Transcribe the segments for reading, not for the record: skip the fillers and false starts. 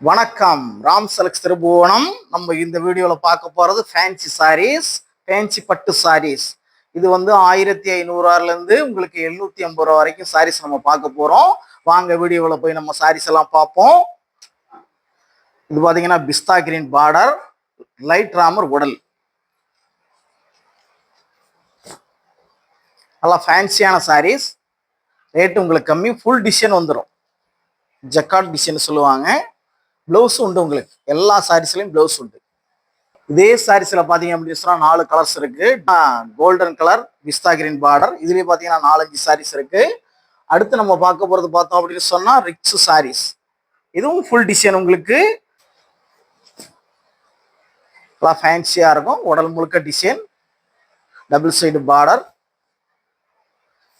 வணக்கம். ராம் செலக்ஸ் திருபுவனம். நம்ம இந்த வீடியோவில் பார்க்க போகிறது ஃபேன்சி சாரீஸ், ஃபேன்சி பட்டு சாரீஸ். இது வந்து 1500 உங்களுக்கு 750 வரைக்கும் சாரீஸ் நம்ம பார்க்க போகிறோம். வாங்க வீடியோவில் போய் நம்ம சாரீஸ் எல்லாம் பார்ப்போம். இது பார்த்தீங்கன்னா பிஸ்தா கிரீன் பார்டர், லைட் ராமர் உடல், நல்லா ஃபேன்சியான சாரீஸ். ரேட்டு உங்களுக்கு கம்மி, ஃபுல் டிசைன் வந்துடும். ஜக்கார்ட் டிசைன் சொல்லுவாங்க. ப்ளவுஸ் உண்டு, உங்களுக்கு எல்லா சாரீஸ்லையும் ப்ளவுஸ் உண்டு. இதே சாரீஸ்ல பாத்தீங்க அப்படின்னு சொன்னா 4 கலர்ஸ் இருக்கு. கோல்டன் கலர், பிஸ்தா கிரீன் பார்டர், இதுலயே பாத்தீங்கன்னா 4-5 சாரீஸ் இருக்கு. அடுத்து நம்ம பார்க்க போறது பார்த்தோம் அப்படின்னு சொன்னா ரிச் சாரீஸ். இதுவும் ஃபுல் டிசைன், உங்களுக்கு ஃபேன்சியா இருக்கும். உடல் முழுக்க டிசைன், டபுள் சைடு பார்டர்.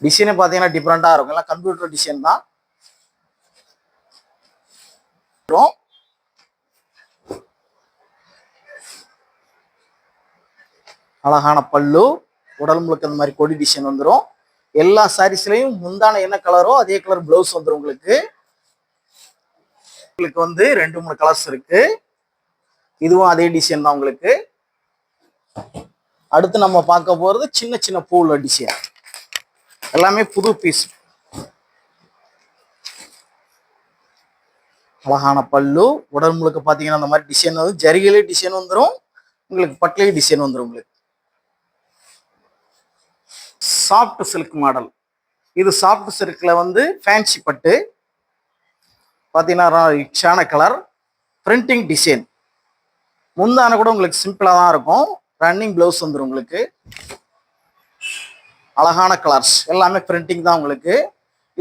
டிசைனே பாத்தீங்கன்னா டிஃப்ரெண்டா இருக்கும், எல்லாம் கம்ப்யூட்டர் டிசைன் தான். அழகான பல்லு, உடல் முழுக்க இந்த மாதிரி கொடி டிசைன் வந்துடும். எல்லா சாரீஸ்லயும் முந்தான என்ன கலரோ அதே கலர் பிளவுஸ் வந்துடும். உங்களுக்கு வந்து 2-3 கலர்ஸ் இருக்கு. இதுவும் அதே டிசைன் தான். உங்களுக்கு அடுத்து நம்ம பார்க்க போறது சின்ன சின்ன பூவுள்ள டிசைன், எல்லாமே புது பீஸ். அழகான பல்லு, உடல் முழுக்க பாத்தீங்கன்னா அந்த மாதிரி டிசைன் வந்து ஜரிகையிலே டிசைன் வந்துடும், உங்களுக்கு பட்லேயே டிசைன் வந்துடும். உங்களுக்கு சாஃப்ட் சில்க் மாடல். இது சாஃப்ட் சில்க்ல வந்து ஃபேன்சி பட்டு பார்த்தீங்கன்னா ரிச்சான கலர், பிரிண்டிங் டிசைன். முந்தான கூட உங்களுக்கு சிம்பிளா தான் இருக்கும். ரன்னிங் பிளவுஸ் வந்துடும். உங்களுக்கு அழகான கலர்ஸ், எல்லாமே பிரிண்டிங் தான். உங்களுக்கு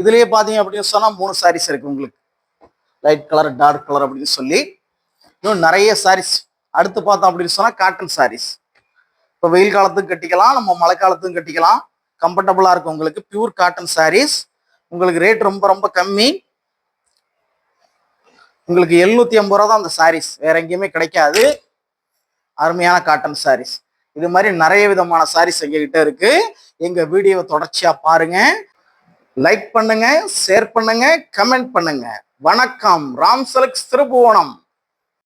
இதுலயே பார்த்தீங்க அப்படின்னு சொன்னா 3 சாரீஸ் இருக்கு. உங்களுக்கு லைட் கலர், டார்க் கலர் அப்படின்னு சொல்லி இன்னும் நிறைய சாரீஸ். அடுத்து பார்த்தோம் அப்படின்னு சொன்னா காட்டன் சாரீஸ். இப்போ வெயில் காலத்துக்கும் கட்டிக்கலாம், நம்ம மழை காலத்துக்கும் கட்டிக்கலாம். கம்ஃபர்டபுளா இருக்கும். உங்களுக்கு பியூர் காட்டன் சாரீஸ். உங்களுக்கு ரேட் ரொம்ப ரொம்ப கம்மி. உங்களுக்கு 750 ரூபா தான் அந்த சாரீஸ், வேற எங்கேயுமே கிடைக்காது. அருமையான காட்டன் சாரீஸ். இது மாதிரி நிறைய விதமான சாரீஸ் எங்ககிட்ட இருக்கு. எங்க வீடியோவை தொடர்ச்சியா பாருங்க, லைக் பண்ணுங்க, ஷேர் பண்ணுங்க, கமெண்ட் பண்ணுங்க. வணக்கம். ராம் செலக்ஸ் திருபுவனம்.